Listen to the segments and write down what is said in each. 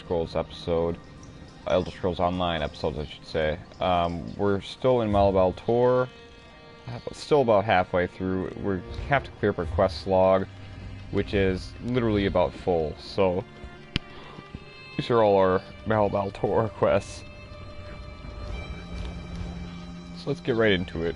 Scrolls episode. Elder Scrolls Online episodes, I should say. We're still in Malabal Tor. Still about halfway through. We have to clear up our quest log, which is literally about full. So these are all our Malabal Tor quests. So let's get right into it.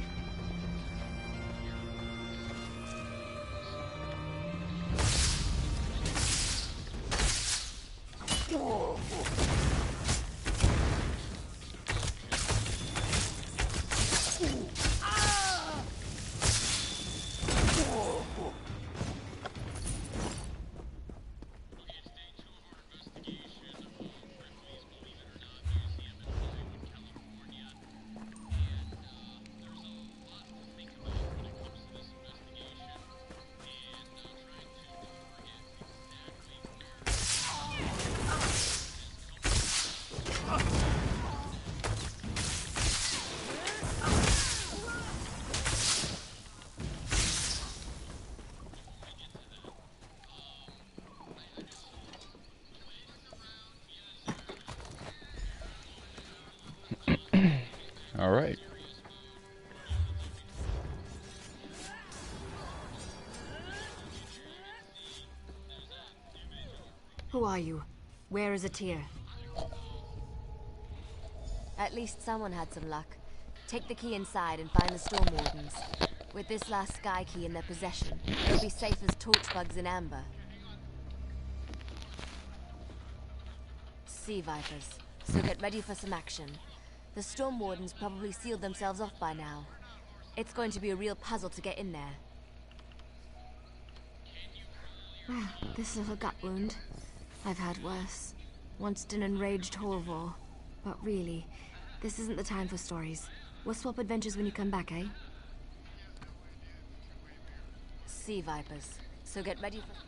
All right. Who are you? Where is Atir? At least someone had some luck. Take the key inside and find the Storm Wardens. With this last Sky Key in their possession, they'll be safe as torchbugs in amber. Sea Vipers, so get ready for some action. The Storm Wardens probably sealed themselves off by now. It's going to be a real puzzle to get in there. This little gut wound. I've had worse. Once an enraged Horvor. But really, this isn't the time for stories. We'll swap adventures when you come back, eh? Sea Vipers, so get ready for...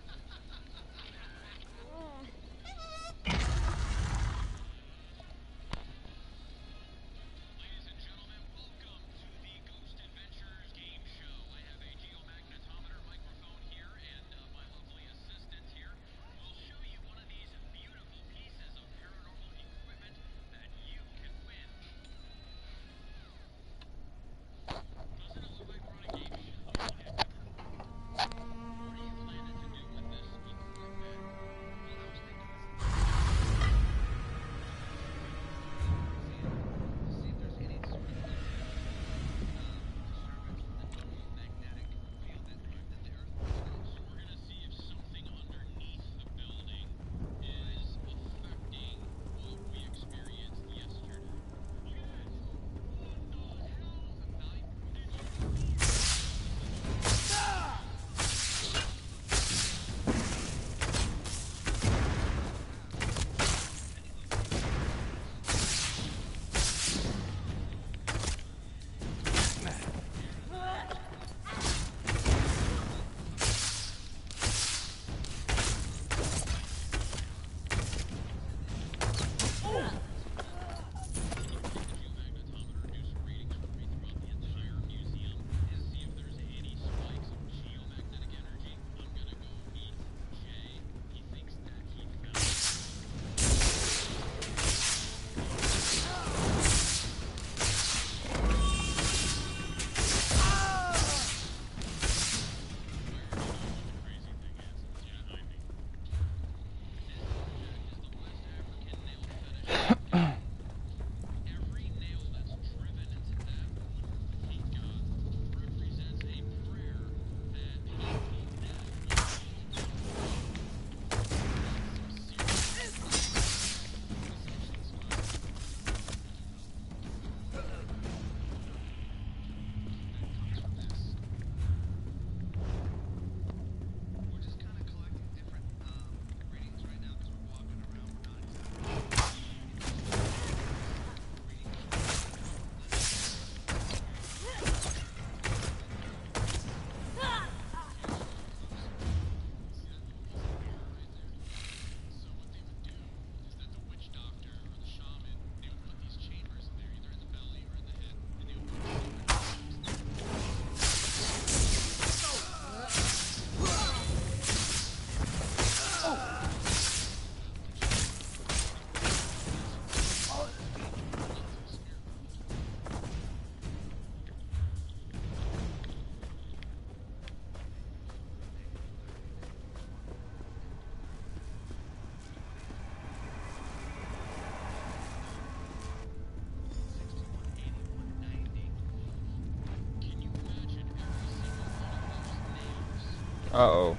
Uh-oh.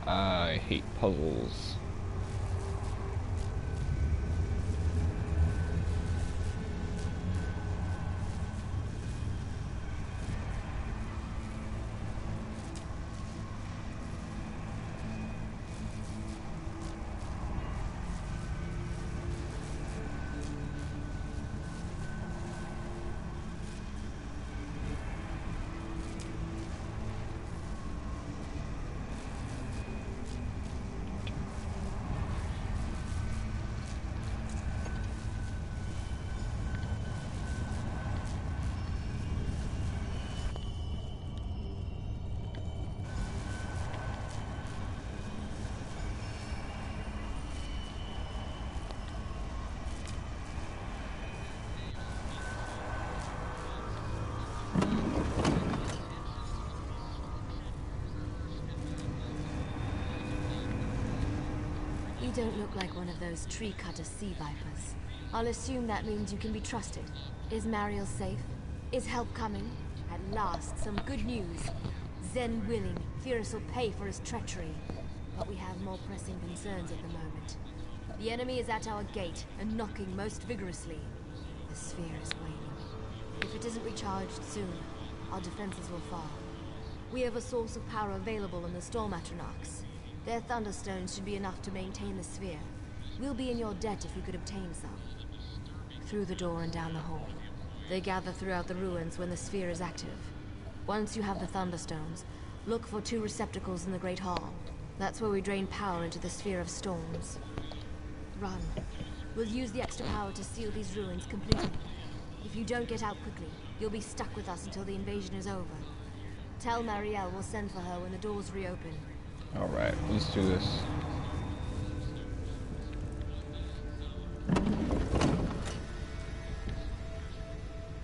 I hate puzzles. You don't look like one of those tree cutter sea vipers. I'll assume that means you can be trusted. Is Mariel safe? Is help coming? At last, some good news. Zen willing, Fierce will pay for his treachery. But we have more pressing concerns at the moment. The enemy is at our gate and knocking most vigorously. The sphere is waning. If it isn't recharged soon, our defenses will fall. We have a source of power available in the Storm Atronachs. Their thunderstones should be enough to maintain the sphere. We'll be in your debt if you could obtain some. Through the door and down the hall. They gather throughout the ruins when the sphere is active. Once you have the thunderstones, look for 2 receptacles in the Great Hall. That's where we drain power into the Sphere of Storms. Run. We'll use the extra power to seal these ruins completely. If you don't get out quickly, you'll be stuck with us until the invasion is over. Tell Marielle we'll send for her when the doors reopen. Alright, let's do this.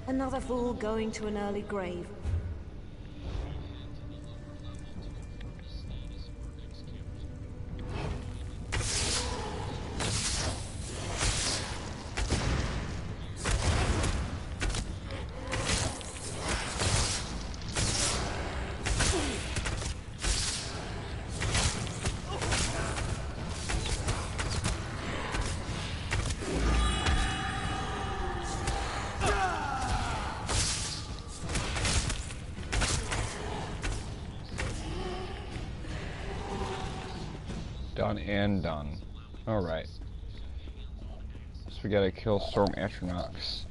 Another fool going to an early grave. Done and done. Alright. So we gotta kill Storm Atronachs.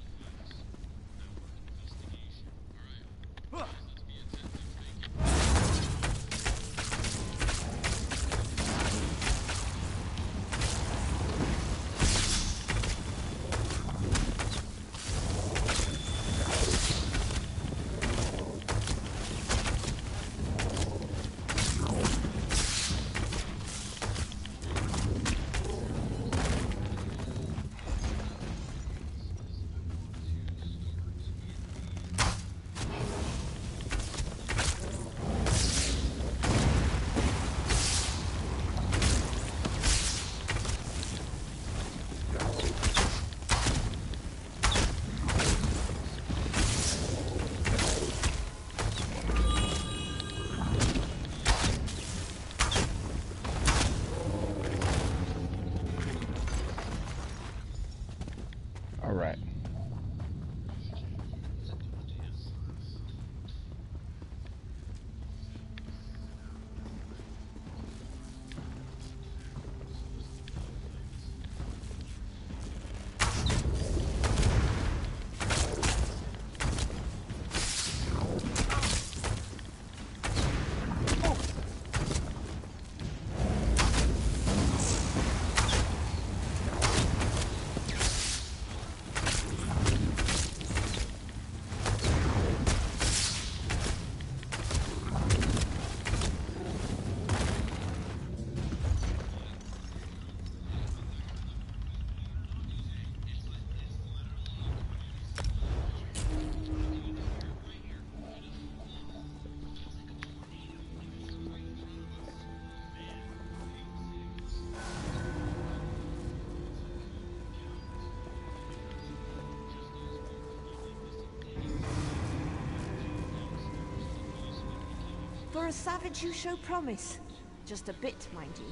For a savage you show promise. Just a bit, mind you.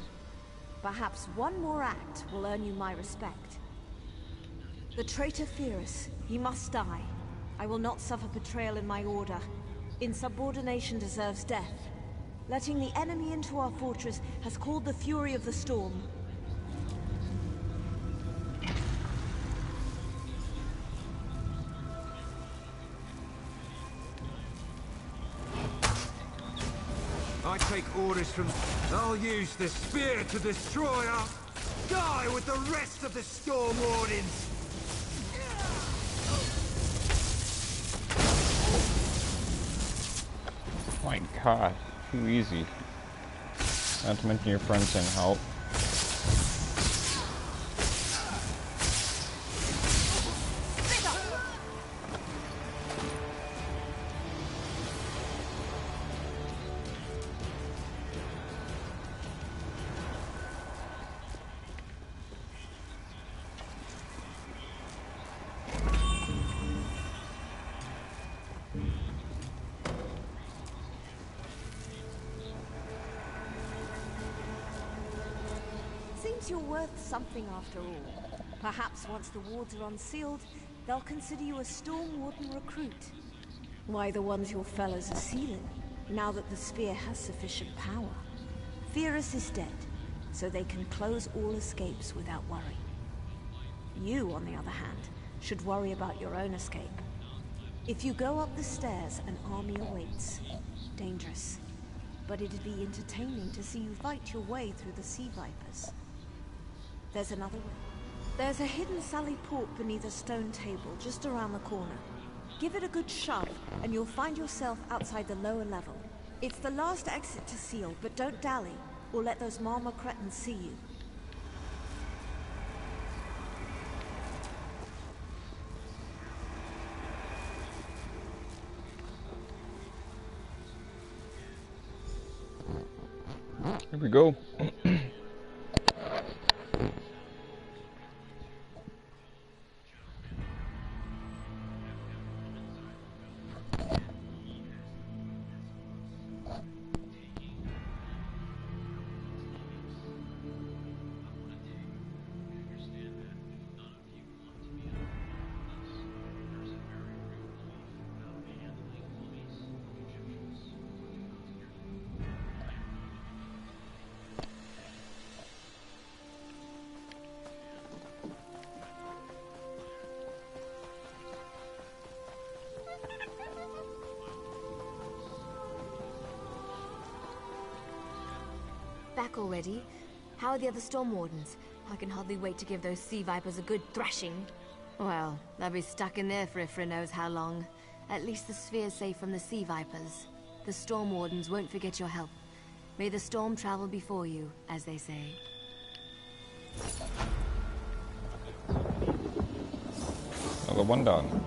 Perhaps one more act will earn you my respect. The traitor Pyrrhus, he must die. I will not suffer betrayal in my order. Insubordination deserves death. Letting the enemy into our fortress has called the fury of the storm. I take orders from... I'll use the spear to destroy her. Die with the rest of the Storm Wardens. My god, too easy. Not to mention your friends didn't help. Seems you're worth something after all. Perhaps once the wards are unsealed, they'll consider you a Storm Warden recruit. Why, the ones your fellows are sealing, now that the spear has sufficient power. Pyrrhus is dead, so they can close all escapes without worry. You, on the other hand, should worry about your own escape. If you go up the stairs, an army awaits. Dangerous. But it'd be entertaining to see you fight your way through the sea vipers. There's another way. There's a hidden sally port beneath a stone table just around the corner. Give it a good shove, and you'll find yourself outside the lower level. It's the last exit to seal, but don't dally, or let those Marmor cretins see you. Here we go. Back already? How are the other Storm Wardens? I can hardly wait to give those sea vipers a good thrashing. Well, they'll be stuck in there for Ifra knows how long. At least the sphere's safe from the sea vipers. The Storm Wardens won't forget your help. May the storm travel before you, as they say. Another one done.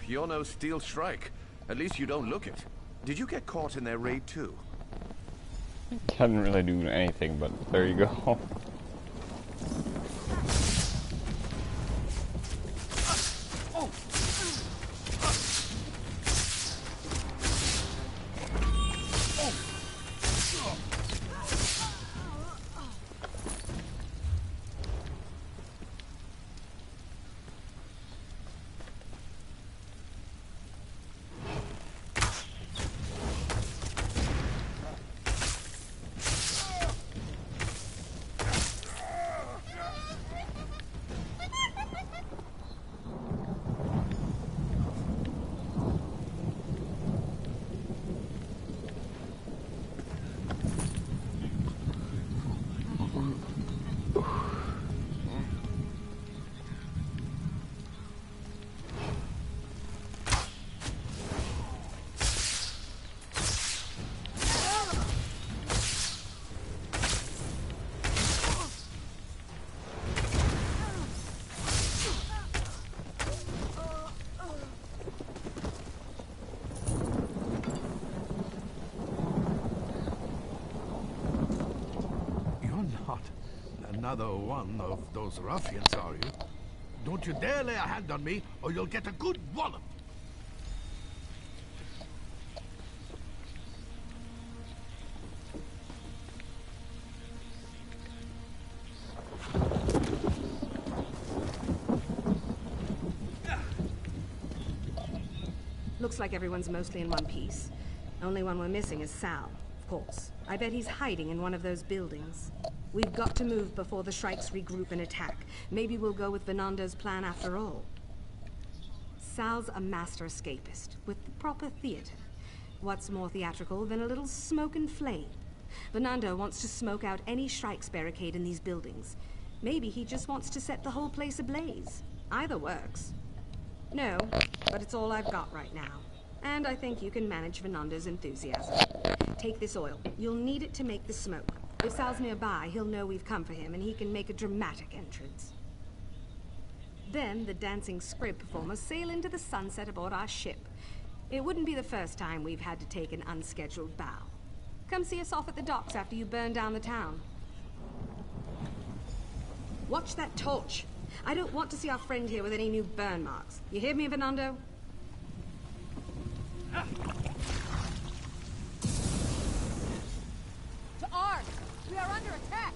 you're no Steel Shrike. At least you don't look it. Did you get caught in their raid too? Doesn't really do anything, but there you go. Another one of those ruffians, are you? Don't you dare lay a hand on me, or you'll get a good wallop. Looks like everyone's mostly in one piece. Only one we're missing is Sal, of course. I bet he's hiding in one of those buildings. We've got to move before the Shrikes regroup and attack. Maybe we'll go with Fernando's plan after all. Sal's a master escapist, with the proper theater. What's more theatrical than a little smoke and flame? Fernando wants to smoke out any Shrikes barricade in these buildings. Maybe he just wants to set the whole place ablaze. Either works. No, but it's all I've got right now. And I think you can manage Fernando's enthusiasm. Take this oil. You'll need it to make the smoke. If Sal's nearby, he'll know we've come for him, and he can make a dramatic entrance. Then the dancing scrib performers sail into the sunset aboard our ship. It wouldn't be the first time we've had to take an unscheduled bow. Come see us off at the docks after you burn down the town. Watch that torch. I don't want to see our friend here with any new burn marks. You hear me, Fernando? To ours! We are under attack!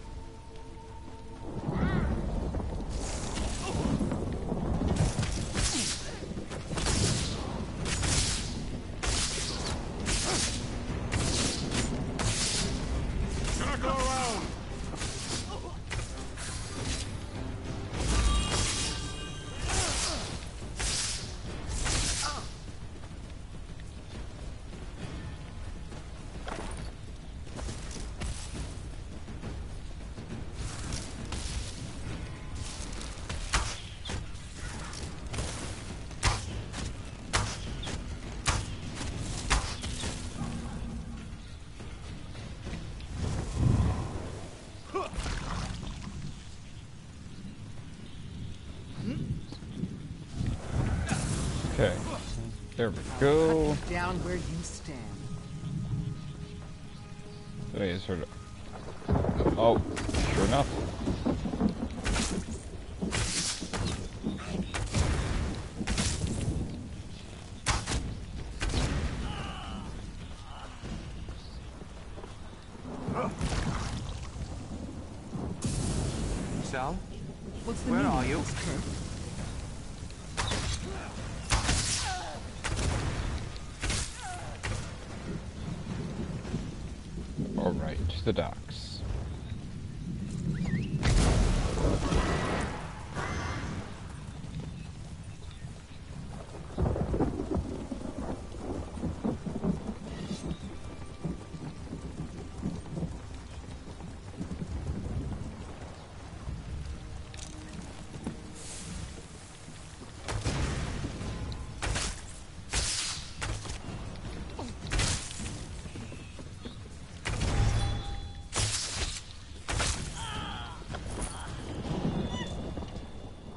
Circle around! Okay. There we go. Down where you stand. Today is sort of... Oh, sure enough. Sal? What's the Where meaning are of you? this, Kurt? All right, to the docks.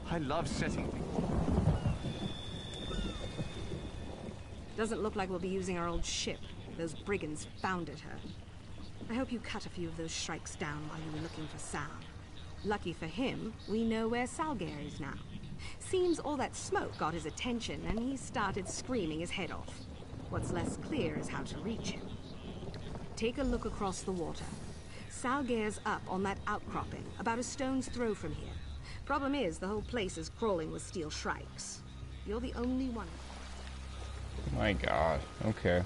I love setting things. Doesn't look like we'll be using our old ship. Those brigands founded her. I hope you cut a few of those shrikes down while you were looking for Sal. Lucky for him, we know where Salgair is now. Seems all that smoke got his attention and he started screaming his head off. What's less clear is how to reach him. Take a look across the water. Salgair's up on that outcropping, about a stone's throw from here. Problem is, the whole place is crawling with steel shrikes. You're the only one. My god. Okay.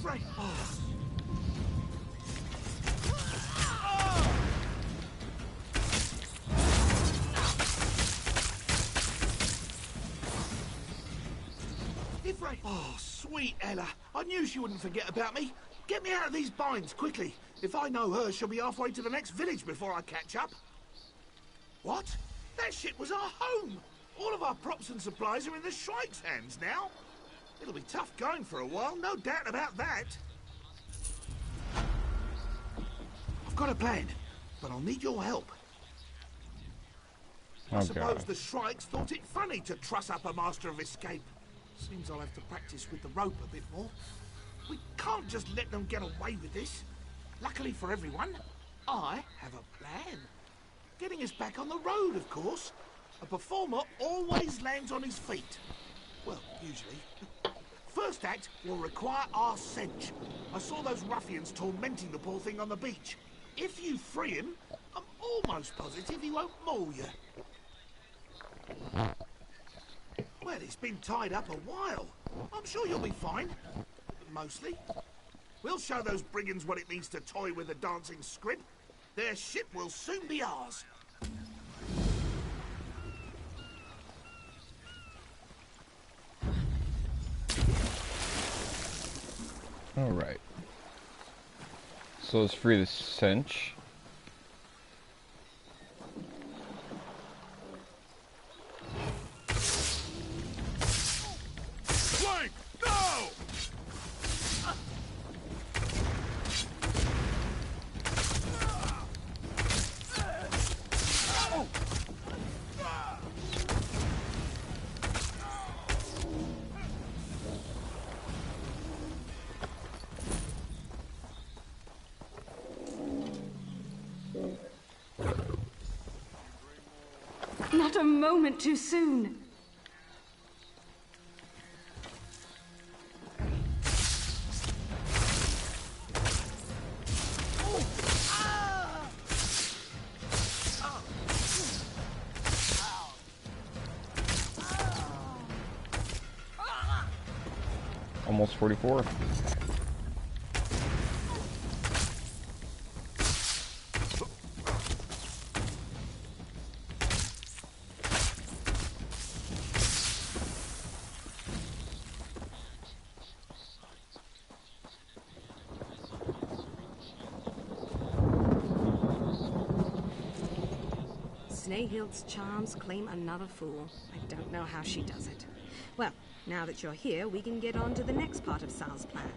Right. Oh. Right. Oh, sweet Ella. I knew she wouldn't forget about me. Get me out of these binds, quickly. If I know her, she'll be halfway to the next village before I catch up. What? That shit was our home. All of our props and supplies are in the Shrike's hands now. It'll be tough going for a while, no doubt about that. I've got a plan, but I'll need your help. I suppose the Shrikes thought it funny to truss up a Master of Escape. Seems I'll have to practice with the rope a bit more. We can't just let them get away with this. Luckily for everyone, I have a plan. Getting us back on the road, of course. A performer always lands on his feet. Well, usually. First act will require our cinch. I saw those ruffians tormenting the poor thing on the beach. If you free him, I'm almost positive he won't maul you. Well, he's been tied up a while. I'm sure you'll be fine. Mostly. We'll show those brigands what it means to toy with a dancing scrib. Their ship will soon be ours. Alright. So let's free the cinch. Flank! No! Not a moment too soon. Almost 44. Snehild's charms claim another fool. I don't know how she does it. Well, now that you're here, we can get on to the next part of Sal's plan.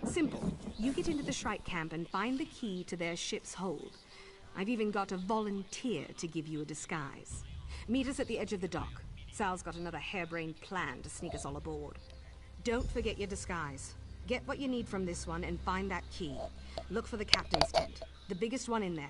Simple. You get into the Shrike camp and find the key to their ship's hold. I've even got a volunteer to give you a disguise. Meet us at the edge of the dock. Sal's got another harebrained plan to sneak us all aboard. Don't forget your disguise. Get what you need from this one and find that key. Look for the captain's tent, the biggest one in there.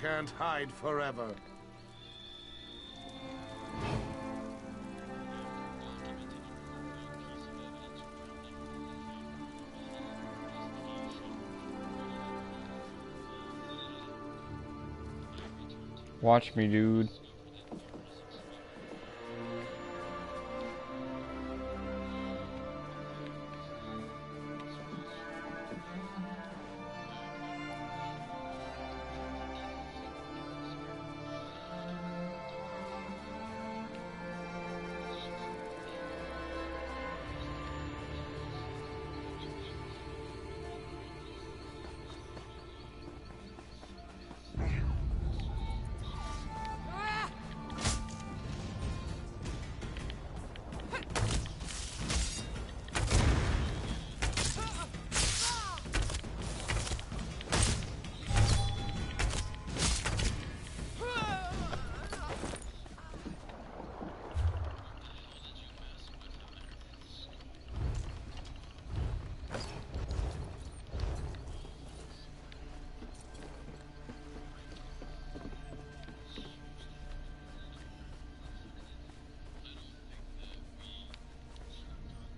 can't hide forever. Watch me, dude.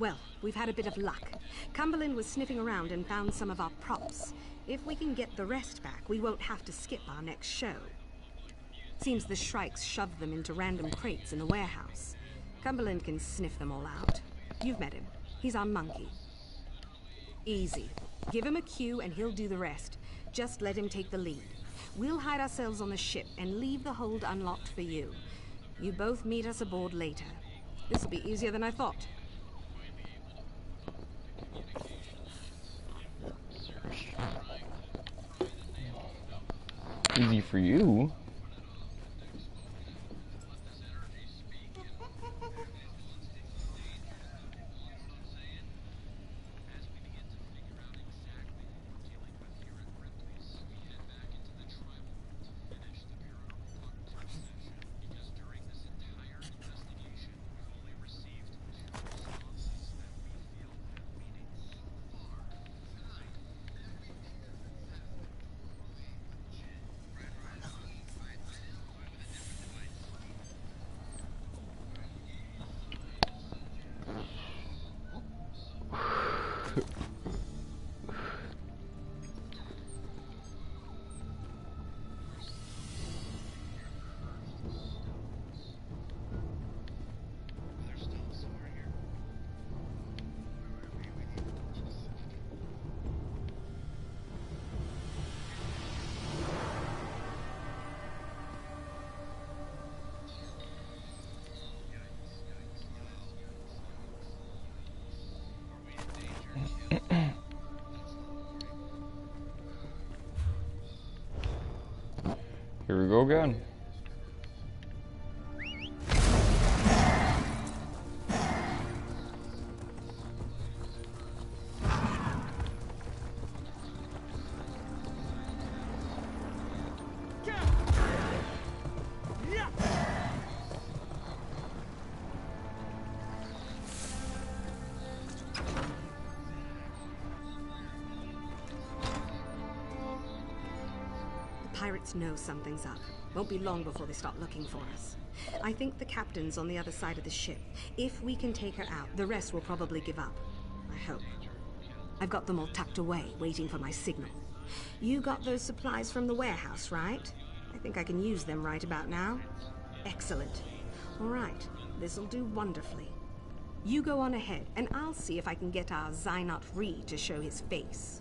Well, we've had a bit of luck. Cumberland was sniffing around and found some of our props. If we can get the rest back, we won't have to skip our next show. Seems the Shrikes shoved them into random crates in the warehouse. Cumberland can sniff them all out. You've met him. He's our monkey. Easy. Give him a cue and he'll do the rest. Just let him take the lead. We'll hide ourselves on the ship and leave the hold unlocked for you. You both meet us aboard later. This'll be easier than I thought. Easy for you. Here we go again. Pirates know something's up. Won't be long before they start looking for us. I think the captain's on the other side of the ship. If we can take her out, the rest will probably give up. I hope. I've got them all tucked away, waiting for my signal. You got those supplies from the warehouse, right? I think I can use them right about now. Excellent. All right, this'll do wonderfully. You go on ahead, and I'll see if I can get our Xynot Ree to show his face.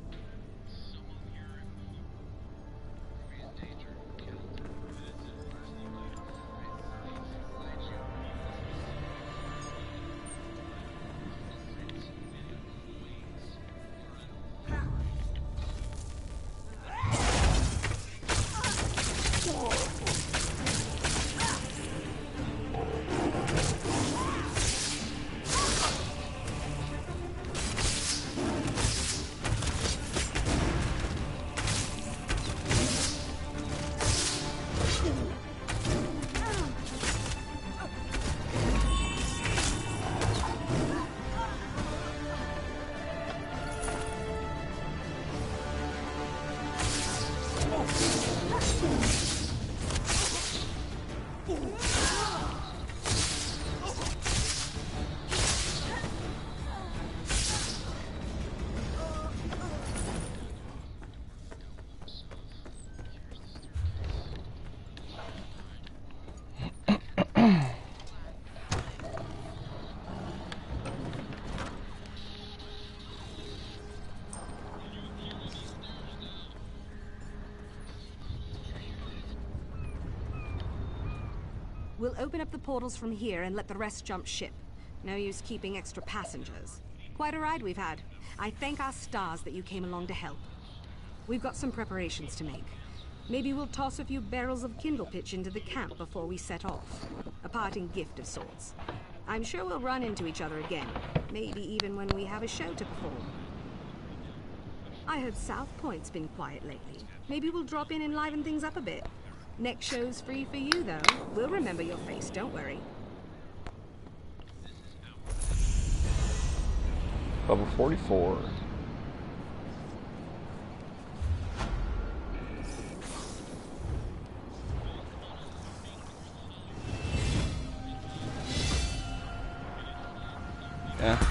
We'll open up the portals from here and let the rest jump ship. No use keeping extra passengers. Quite a ride we've had. I thank our stars that you came along to help. We've got some preparations to make. Maybe we'll toss a few barrels of kindle pitch into the camp before we set off. A parting gift of sorts. I'm sure we'll run into each other again. Maybe even when we have a show to perform. I heard South Point's been quiet lately. Maybe we'll drop in and liven things up a bit. Next show's free for you, though. We'll remember your face, don't worry. Level 44. Yeah.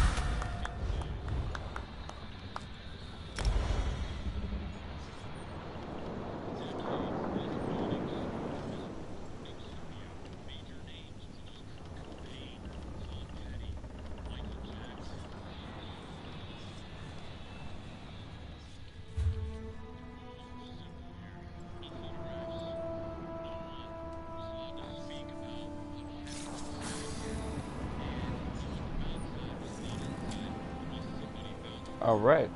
All right.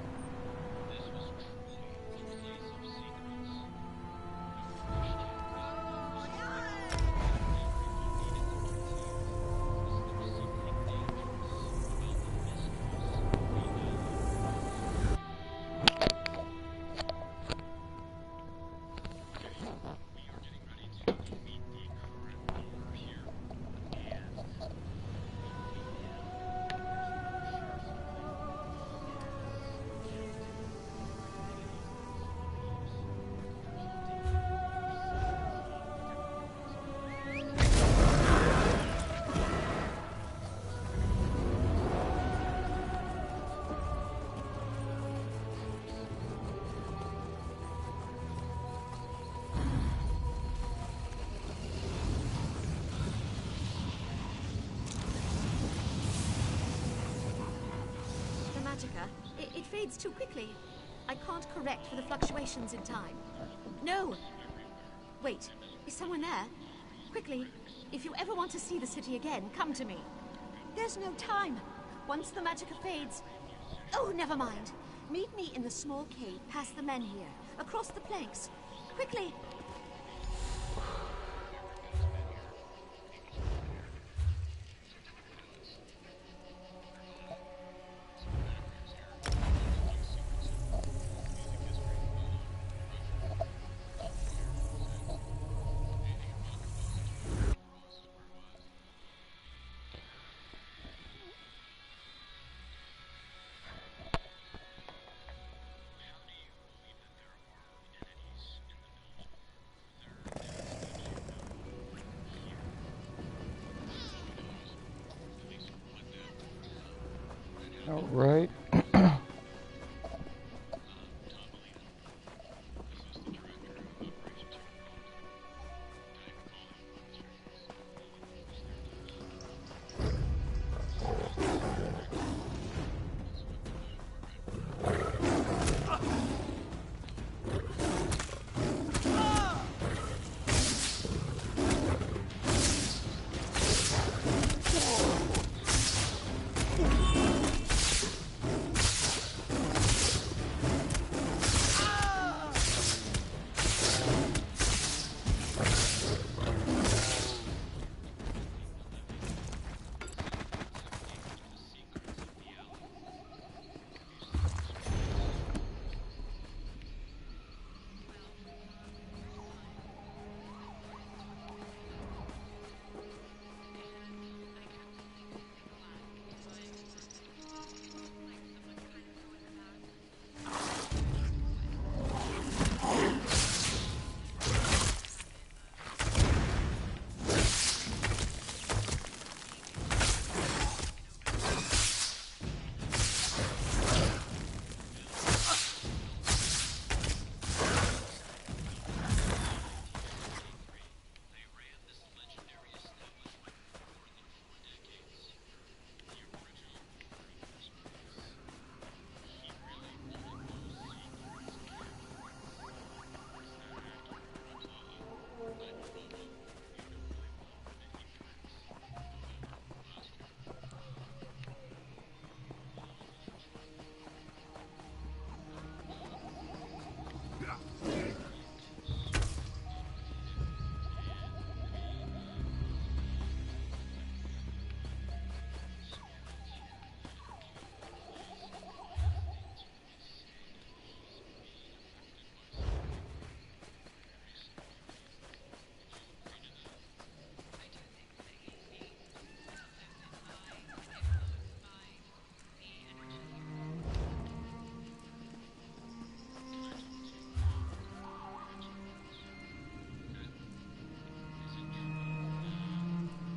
It fades too quickly. I can't correct for the fluctuations in time. No! Wait, is someone there? Quickly, if you ever want to see the city again, come to me. There's no time. Once the magicka fades... Oh, never mind. Meet me in the small cave past the men here, across the planks. Quickly! All right.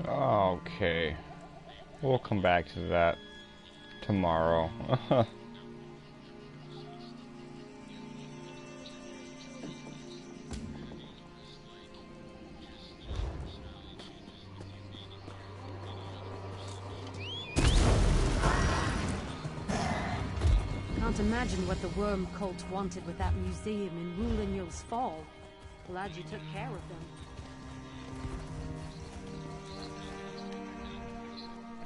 Okay. We'll come back to that tomorrow. Can't imagine what the worm cult wanted with that museum in Rulinul's Fall. Glad you took care of them.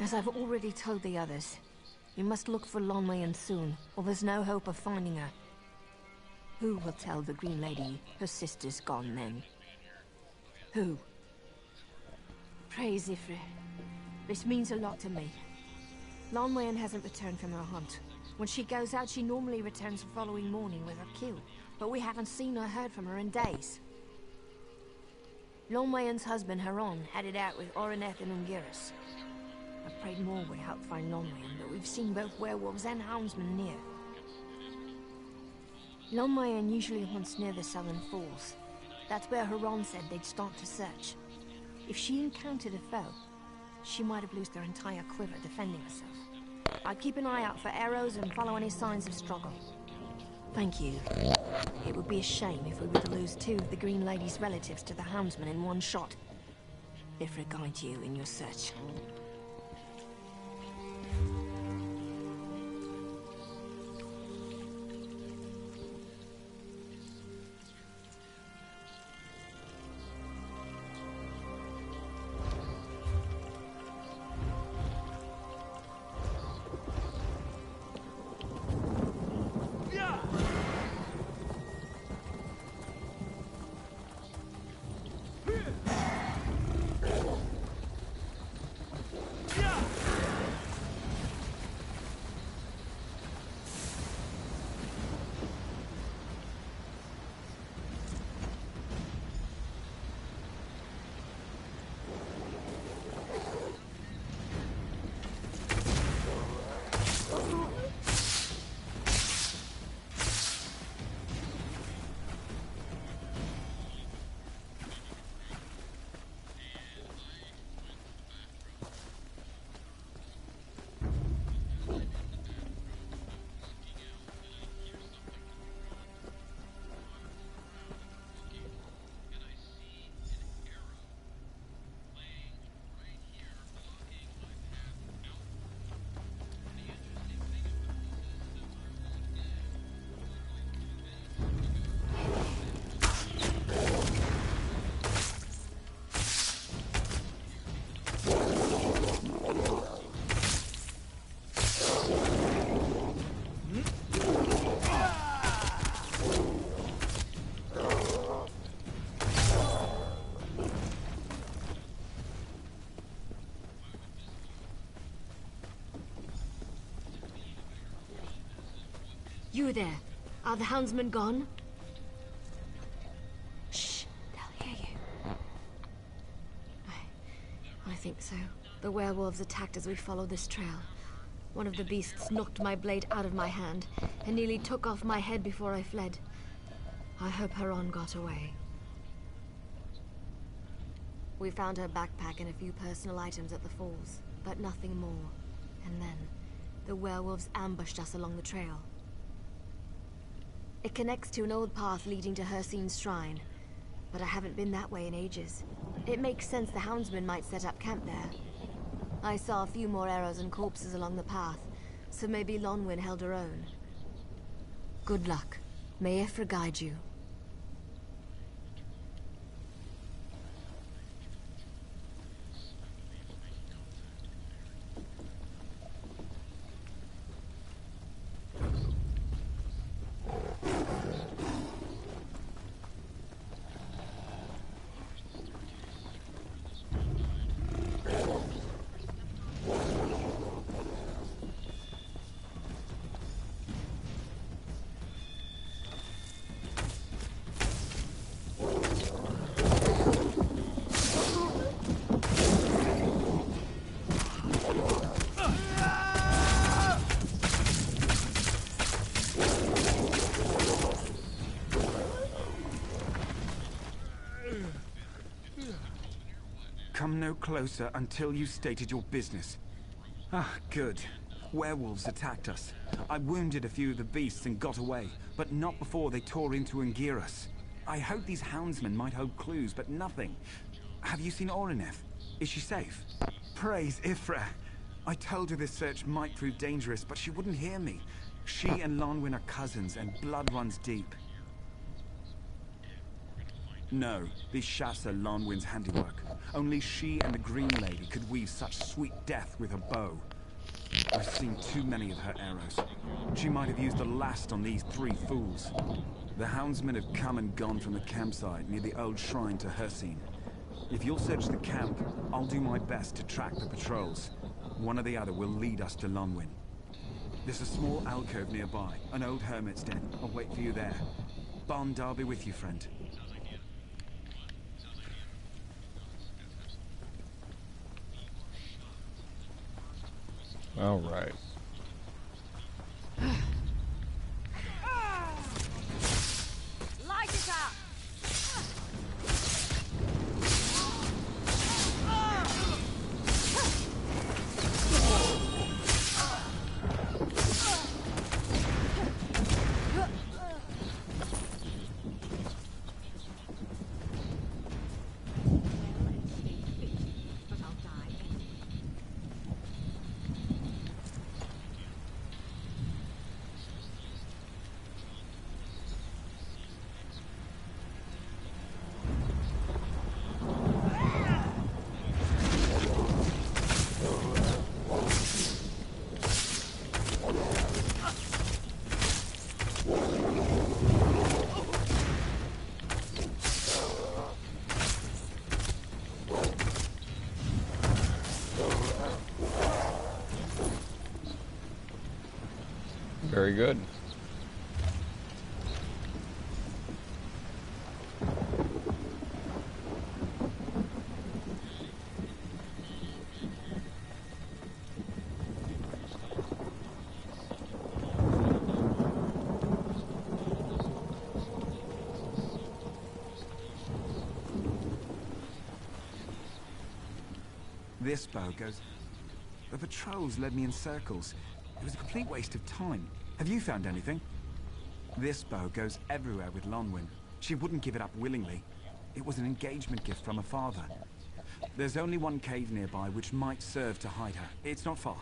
As I've already told the others, we must look for Lonmayan soon, or there's no hope of finding her. Who will tell the Green Lady her sister's gone then? Who? Praise Ifrit. This means a lot to me. Lonmayan hasn't returned from her hunt. When she goes out, she normally returns the following morning with her kill, but we haven't seen or heard from her in days. Lonmayan's husband, Haron, headed out with Oreneth and Ungiris. I prayed more would help find Lonmayan, but we've seen both werewolves and houndsmen near. Lonmayan usually hunts near the Southern Falls. That's where Haron said they'd start to search. If she encountered a foe, she might have lost her entire quiver defending herself. I'd keep an eye out for arrows and follow any signs of struggle. Thank you. It would be a shame if we were to lose two of the Green Lady's relatives to the houndsman in one shot. Ifrit guide you in your search. You there. Are the houndsmen gone? Shh, they'll hear you. I think so. The werewolves attacked as we followed this trail. One of the beasts knocked my blade out of my hand and nearly took off my head before I fled. I hope Haron got away. We found her backpack and a few personal items at the falls, but nothing more. And then, the werewolves ambushed us along the trail. It connects to an old path leading to Hircine's shrine, but I haven't been that way in ages. It makes sense the houndsmen might set up camp there. I saw a few more arrows and corpses along the path, so maybe Lonwyn held her own. Good luck. May Ifrit guide you. come no closer until you stated your business. Ah, good. Werewolves attacked us. I wounded a few of the beasts and got away, but not before they tore in to engear us. I hoped these houndsmen might hold clues, but nothing. Have you seen Orineth? Is she safe? Praise Ifra. I told her this search might prove dangerous, but she wouldn't hear me. She and Lonwyn are cousins, and blood runs deep. No, these shafts are Lonwyn's handiwork. Only she and the Green Lady could weave such sweet death with her bow. I've seen too many of her arrows. She might have used the last on these 3 fools. The houndsmen have come and gone from the campsite near the old shrine to Hercene. If you'll search the camp, I'll do my best to track the patrols. One or the other will lead us to Lonwyn. There's a small alcove nearby, an old hermit's den. I'll wait for you there. Bond, I'll be with you, friend. All right. Light it up! Very good. This bow goes... The patrols led me in circles. It was a complete waste of time. Have you found anything? This bow goes everywhere with Lonwyn. She wouldn't give it up willingly. It was an engagement gift from her father. There's only one cave nearby which might serve to hide her. It's not far.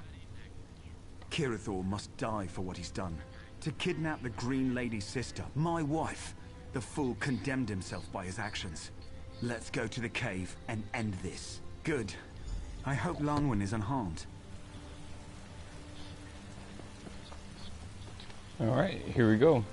Kirathor must die for what he's done. To kidnap the Green Lady's sister, my wife. The fool condemned himself by his actions. Let's go to the cave and end this. Good. I hope Lonwyn is unharmed. All right, here we go.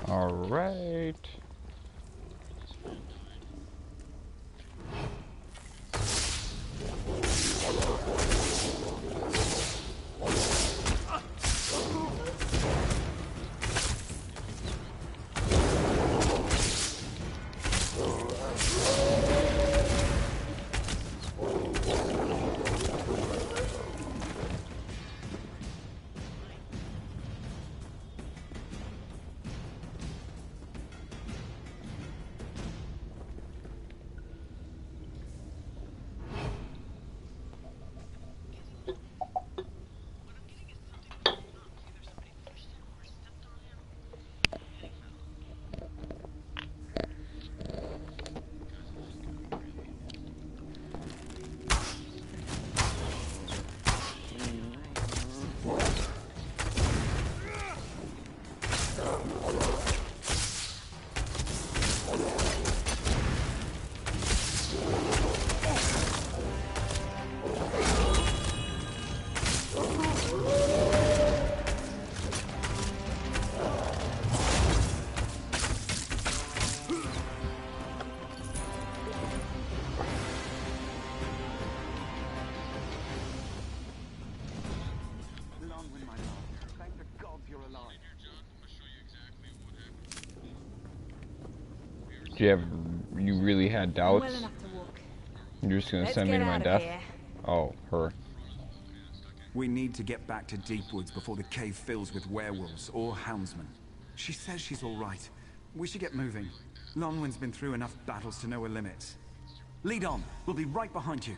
All right. You really had I'm doubts? well enough to walk. You're just gonna Let's send me get to my out of death? here. Oh, her. We need to get back to Deepwoods before the cave fills with werewolves or houndsmen. She says she's all right. We should get moving. Lonwyn's been through enough battles to know her limits. Lead on. We'll be right behind you.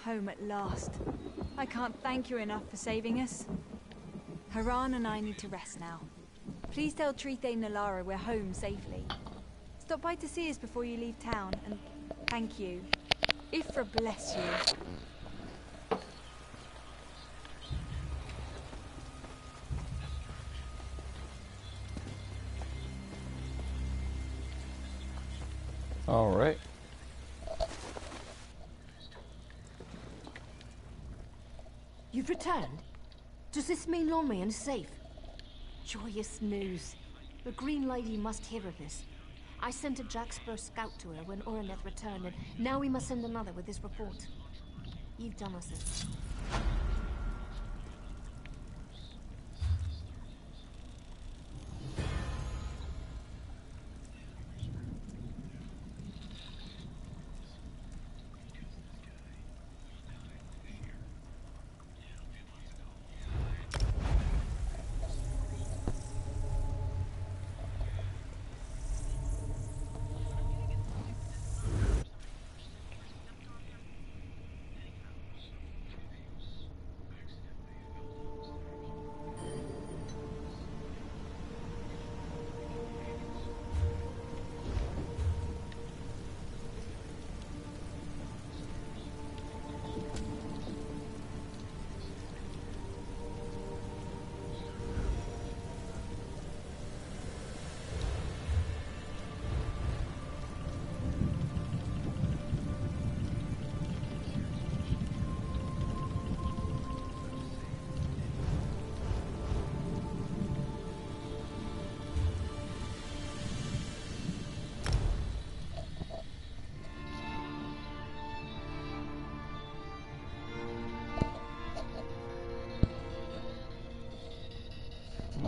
Home at last. I can't thank you enough for saving us. Haran and I need to rest now. Please tell Trite and Nalara we're home safely. Stop by to see us before you leave town, and thank you. Ifra bless you. All right. You've returned? Does this mean Lonmian is safe? Joyous news. The Green Lady must hear of this. I sent a Jack Spur scout to her when Oroneth returned, and now we must send another with this report. You've done us this.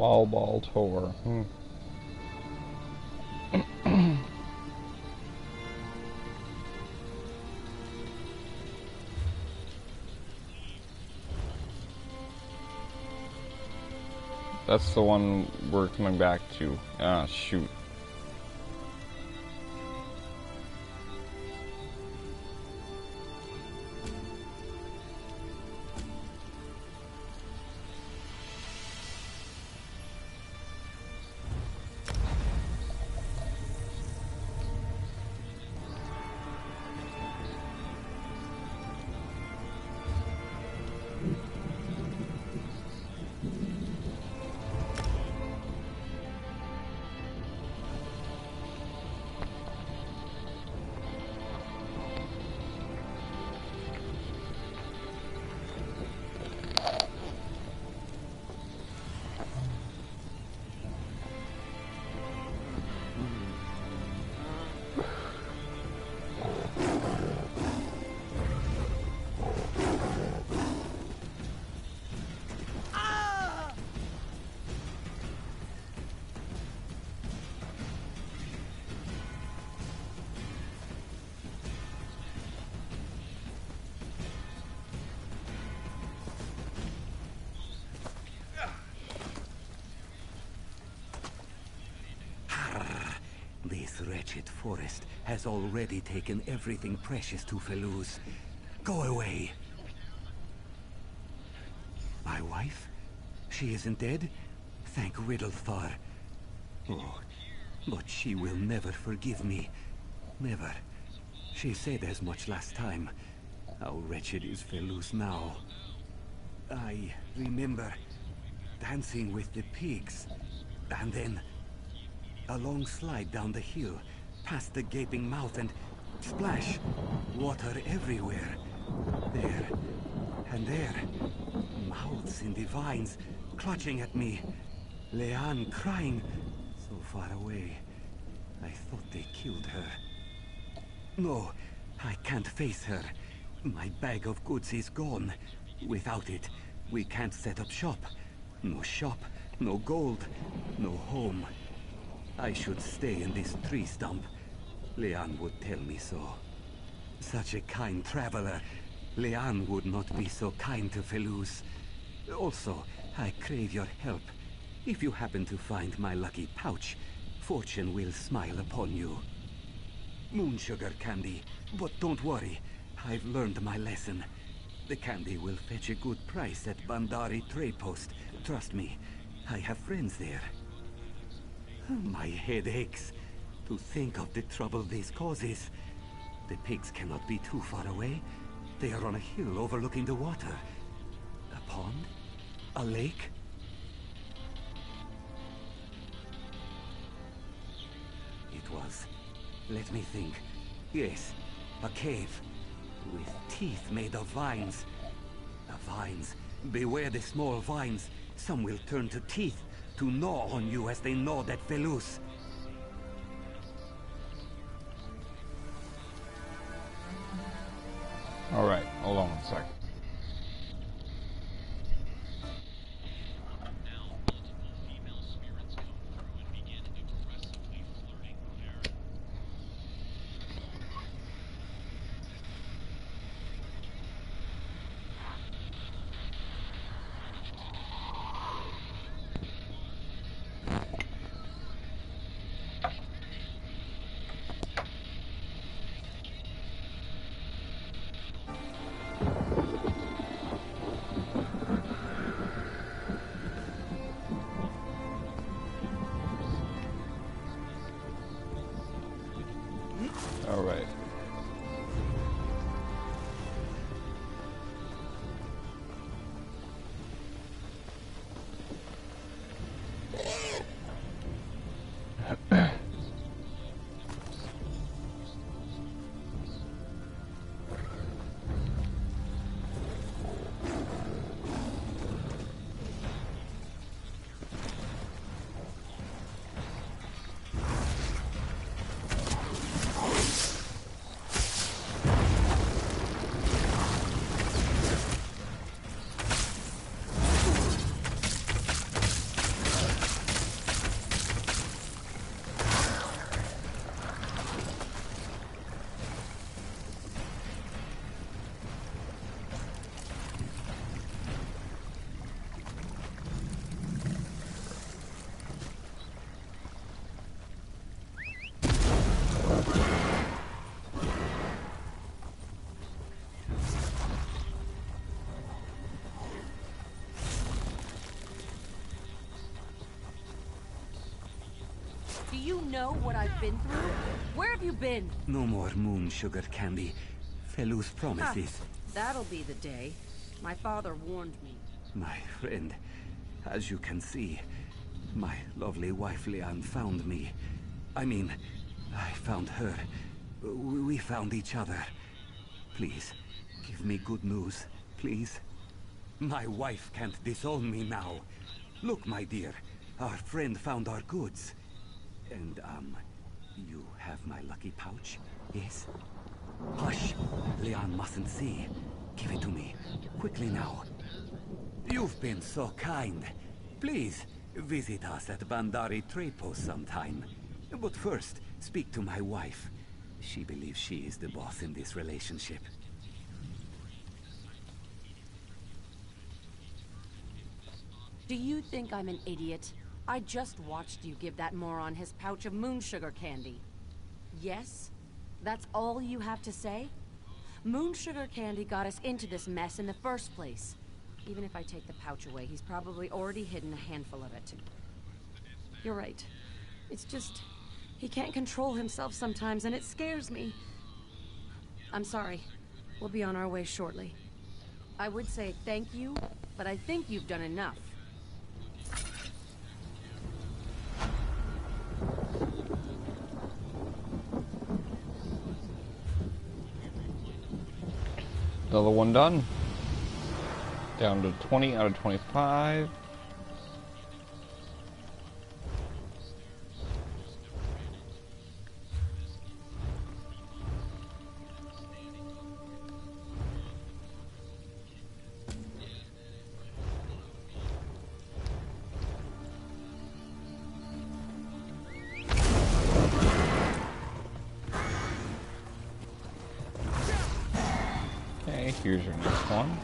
Malbal Tor. That's the one we're coming back to. Ah, shoot. This wretched forest has already taken everything precious to Feluz. Go away. My wife? She isn't dead? Thank Riddlethar. Oh, but she will never forgive me. Never. She said as much last time. How wretched is Feluz now? I remember dancing with the pigs. And then a long slide down the hill, past the gaping mouth, and splash! Water everywhere. There, and there. Mouths in the vines, clutching at me. Leanne crying, so far away. I thought they killed her. No, I can't face her. My bag of goods is gone. Without it, we can't set up shop. No shop, no gold, no home. I should stay in this tree stump. Leanne would tell me so. Such a kind traveler. Leanne would not be so kind to Feluz. Also, I crave your help. If you happen to find my lucky pouch, fortune will smile upon you. Moon sugar candy, but don't worry. I've learned my lesson. The candy will fetch a good price at Bandari trade post. Trust me, I have friends there. My head aches to think of the trouble this causes. The pigs cannot be too far away. They are on a hill overlooking the water. A pond? A lake? It was. Let me think. Yes, a cave. With teeth made of vines. The vines. Beware the small vines. Some will turn to teeth to gnaw on you as they gnawed at Feluz. Alright, hold on 1 sec. Alright. you know what I've been through? Where have you been? No more moon sugar candy. Felus promises. That'll be the day. My father warned me. My friend, as you can see, my lovely wife Leanne found me. I mean, I found her. We found each other. Please, give me good news, please. My wife can't disown me now. Look, my dear, our friend found our goods. And, you have my lucky pouch, yes? Hush! Leanne mustn't see. Give it to me, quickly now. You've been so kind. Please, visit us at Bandari Trade Post sometime. But first, speak to my wife. She believes she is the boss in this relationship. Do you think I'm an idiot? I just watched you give that moron his pouch of moon sugar candy. Yes? That's all you have to say? Moon sugar candy got us into this mess in the first place. Even if I take the pouch away, he's probably already hidden a handful of it. You're right. It's just... he can't control himself sometimes, and it scares me. I'm sorry. We'll be on our way shortly. I would say thank you, but I think you've done enough. Another one done. Down to 20 out of 25. Okay, here's your next one.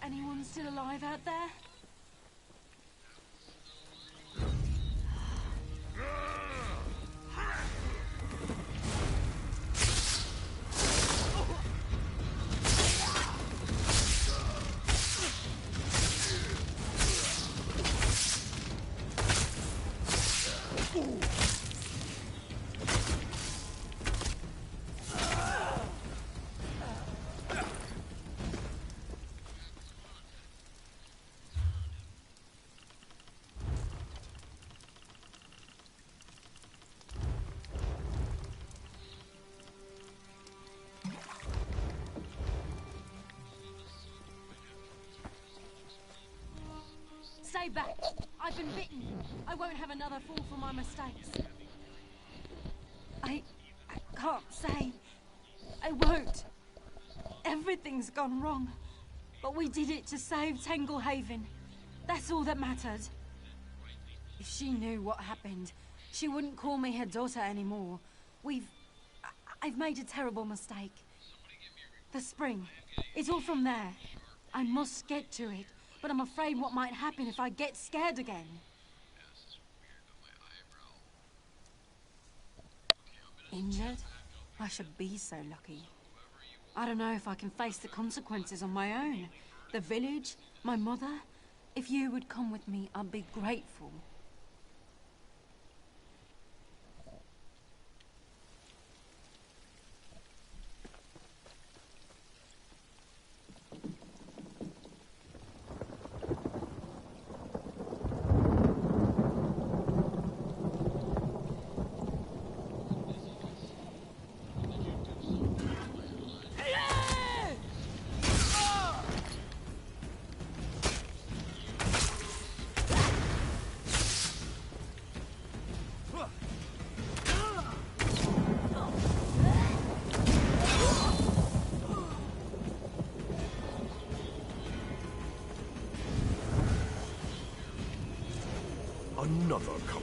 Anyone still alive out there? Stay back! I've been bitten! I won't have another fall for my mistakes. I can't say. I won't. Everything's gone wrong. But we did it to save Tanglehaven. That's all that mattered. If she knew what happened, she wouldn't call me her daughter anymore. I've made a terrible mistake. The spring. It's all from there. I must get to it. But I'm afraid what might happen if I get scared again. Injured? I should be so lucky. I don't know if I can face the consequences on my own. The village, my mother. If you would come with me, I'd be grateful.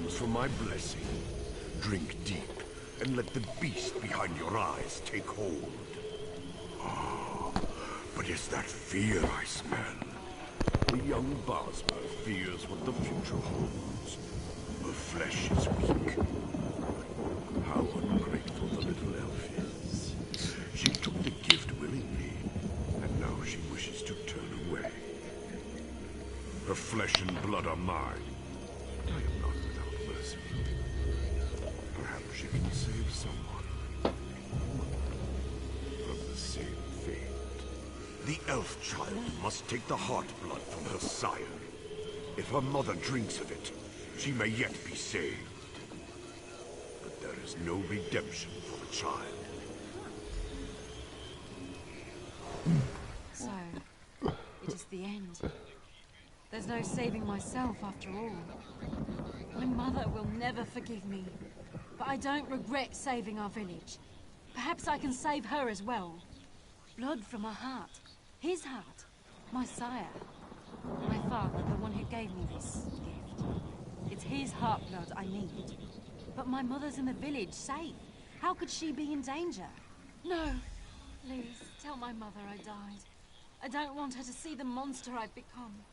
comes from my blessing. Drink deep, and let the beast behind your eyes take hold. Ah, but it's that fear I smell. The young Bosma fears what the future holds. Her flesh is weak. How ungrateful the little elf is. She took the gift willingly, and now she wishes to turn away. Her flesh and blood are mine. I am not without mercy. Perhaps she can save someone from the same fate. The elf child must take the heart blood from her sire. If her mother drinks of it, she may yet be saved. But there is no redemption for the child. So, it is the end. There's no saving myself after all. My mother will never forgive me. But I don't regret saving our village. Perhaps I can save her as well. Blood from her heart. His heart. My sire. My father, the one who gave me this gift. It's his heart blood I need. But my mother's in the village, safe. How could she be in danger? No. Please, tell my mother I died. I don't want her to see the monster I've become.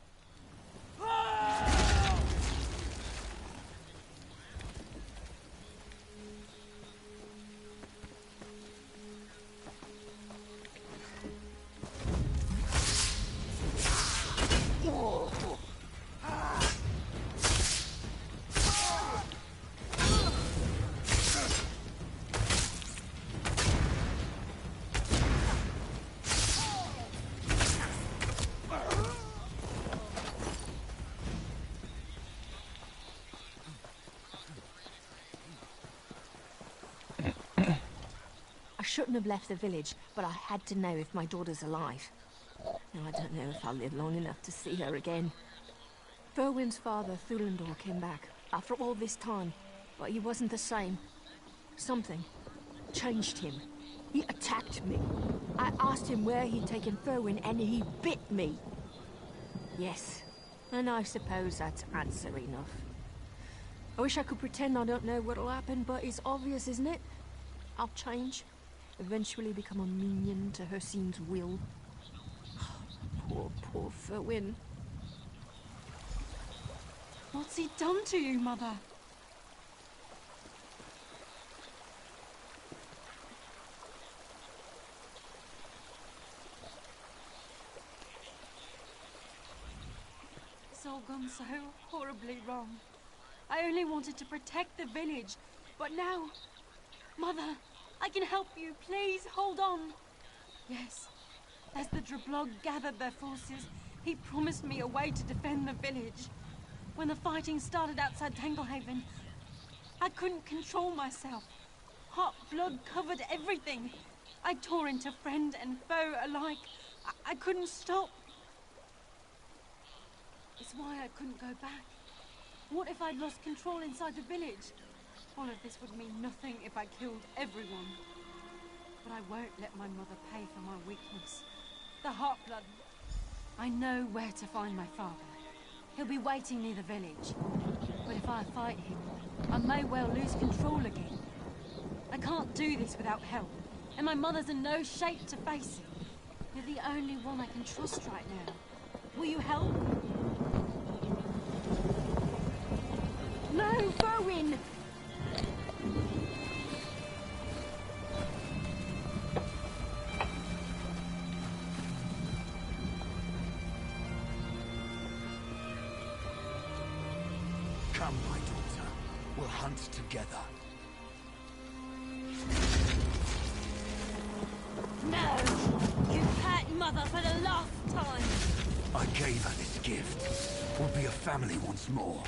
I shouldn't have left the village, but I had to know if my daughter's alive. Now I don't know if I'll live long enough to see her again. Ferwin's father, Thulandor, came back after all this time, but he wasn't the same. Something changed him. He attacked me. I asked him where he'd taken Ferwin, and he bit me. Yes, and I suppose that's answer enough. I wish I could pretend I don't know what'll happen, but it's obvious, isn't it? I'll change. Eventually become a minion to Hersine's will. Poor Ferwin. What's he done to you, Mother? It's all gone so horribly wrong. I only wanted to protect the village, but now... Mother, I can help you. Please, hold on. Yes, as the Drablog gathered their forces, he promised me a way to defend the village. When the fighting started outside Tanglehaven, I couldn't control myself. Hot blood covered everything. I tore into friend and foe alike. I couldn't stop. It's why I couldn't go back. What if I'd lost control inside the village? All of this would mean nothing if I killed everyone. But I won't let my mother pay for my weakness. The heart blood. I know where to find my father. He'll be waiting near the village. But if I fight him, I may well lose control again. I can't do this without help. And my mother's in no shape to face it. You're the only one I can trust right now. Will you help? No, Ferwin! Come, my daughter. We'll hunt together. No! You hurt Mother for the last time! I gave her this gift. We'll be a family once more.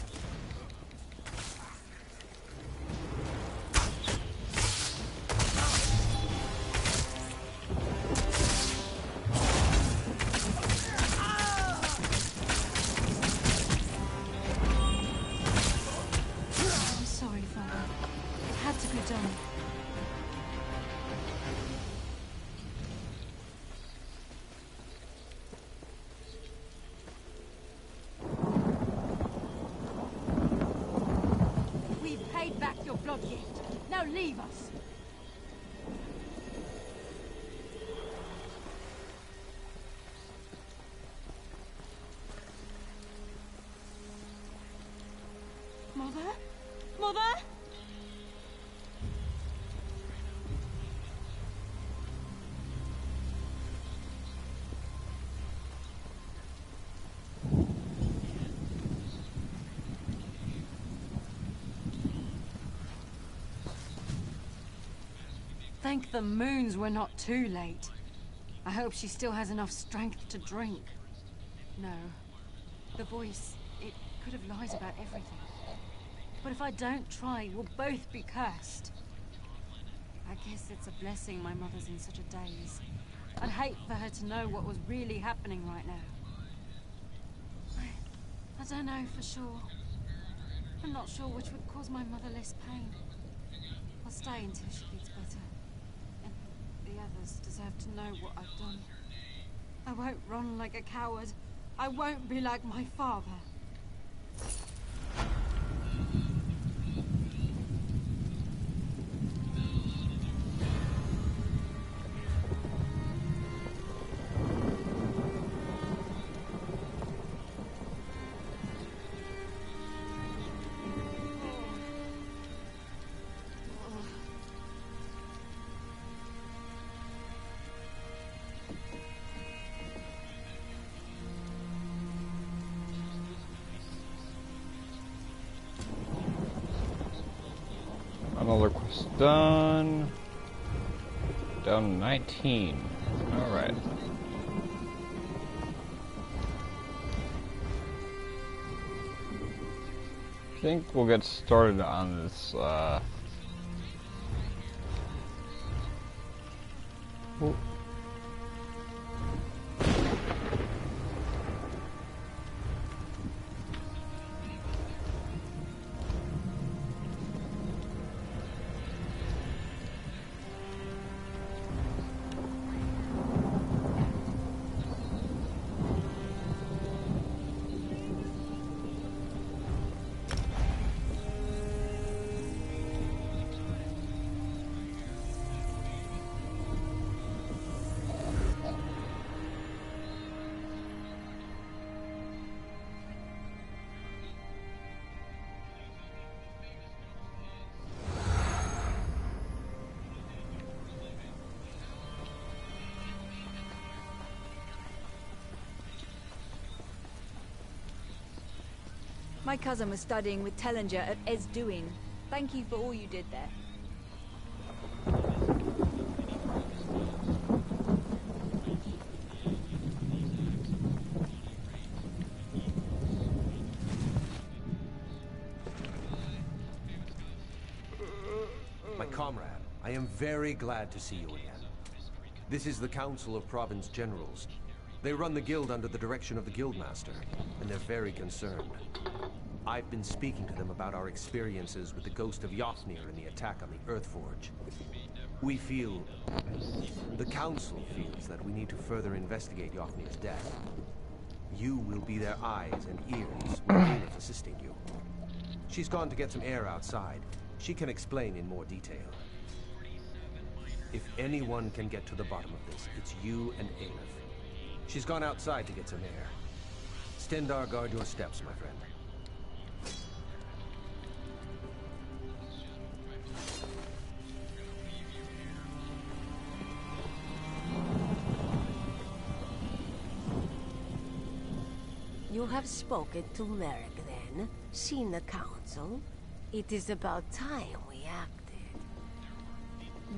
Don't leave us! Mother? Mother? Thank the moons we're not too late. I hope she still has enough strength to drink. No. The voice, it could have lied about everything. But if I don't try, we'll both be cursed. I guess it's a blessing my mother's in such a daze. I'd hate for her to know what was really happening right now. I don't know for sure. I'm not sure which would cause my mother less pain. I'll stay until she gets better. And the others deserve to know what I've done. I won't run like a coward. I won't be like my father. Another quest done. Down 19. Alright. I think we'll get started on this, Ooh. My cousin was studying with Tellinger at Esduin. Thank you for all you did there. My comrade, I am very glad to see you again. This is the Council of Province Generals. They run the guild under the direction of the Guildmaster, and they're very concerned. I've been speaking to them about our experiences with the ghost of Yofnir in the attack on the Earthforge. We feel... the Council feels that we need to further investigate Yofnir's death. You will be their eyes and ears with Aelif assisting you. She's gone to get some air outside. She can explain in more detail. If anyone can get to the bottom of this, it's you and Aelif. She's gone outside to get some air. Stendarr, guard your steps, my friend. You have spoken to Merrick, then? Seen the council? It is about time we acted.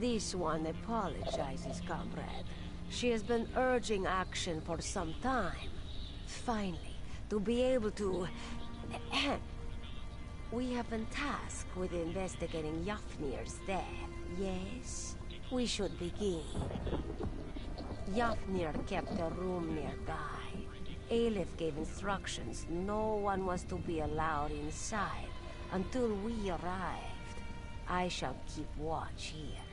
This one apologizes, comrade. She has been urging action for some time. Finally, to be able to... We have been tasked with investigating Yofnir's death, yes? We should begin. Yofnir kept a room nearby. Aelif gave instructions no one was to be allowed inside until we arrived. I shall keep watch here.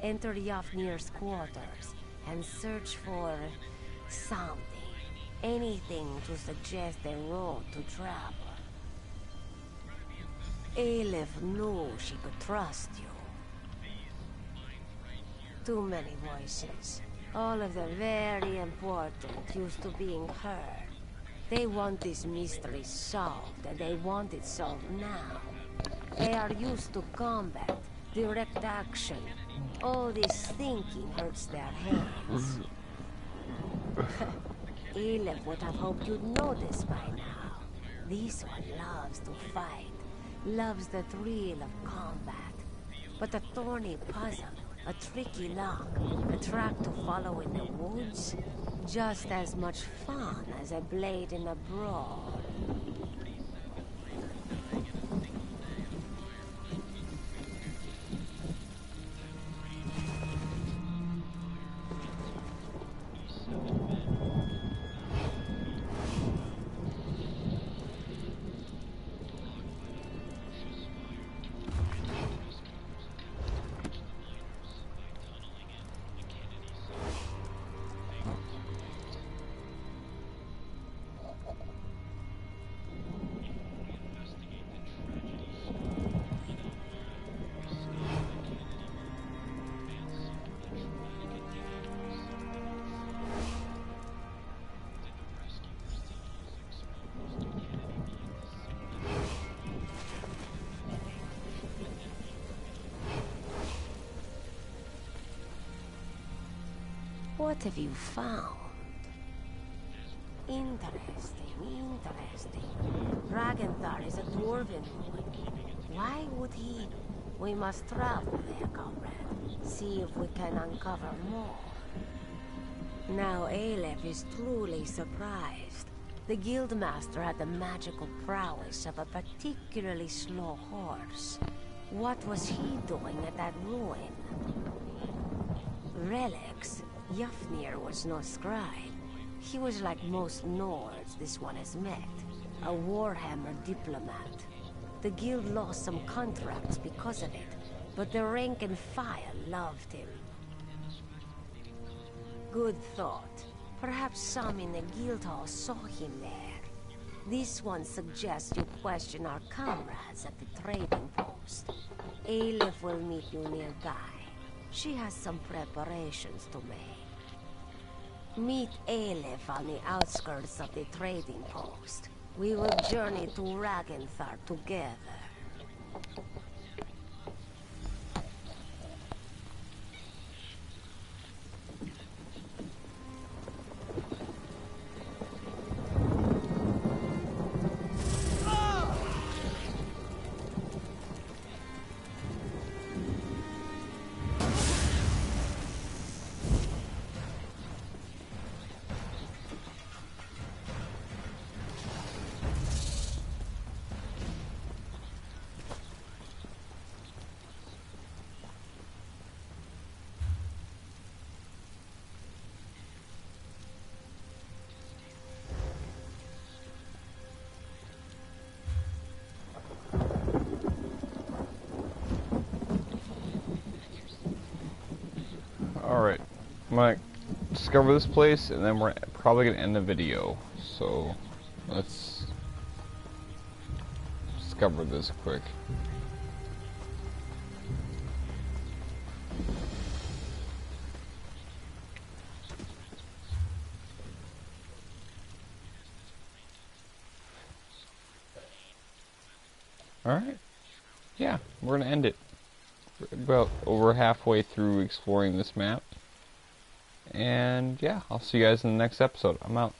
Enter Yofnir's quarters and search for something. Anything to suggest a road to travel. Aelif knew she could trust you. Too many voices. All of them very important, used to being heard. They want this mystery solved, and they want it solved now. They are used to combat, direct action. All this thinking hurts their hands. Aleph would have hoped you'd know this by now. This one loves to fight, loves the thrill of combat. But a thorny puzzle, a tricky lock, a track to follow in the woods, just as much fun as a blade in a brawl. What have you found? Interesting, interesting. Ragenthar is a dwarven ruin. Why would he? We must travel there, comrade. See if we can uncover more. Now Aleph is truly surprised. The guildmaster had the magical prowess of a particularly slow horse. What was he doing at that ruin? Relics? Yafnir was no scribe. He was like most Nords this one has met. A warhammer diplomat. The guild lost some contracts because of it, but the rank and file loved him. Good thought. Perhaps some in the guild hall saw him there. This one suggests you question our comrades at the trading post. Aleph will meet you nearby. She has some preparations to make. Meet Aleph on the outskirts of the trading post. We will journey to Ragenthar together. Alright, I'm gonna discover this place and then we're probably gonna end the video. So let's discover this quick. Alright, yeah, we're gonna end it. We're about over halfway through exploring this map. And yeah, I'll see you guys in the next episode. I'm out.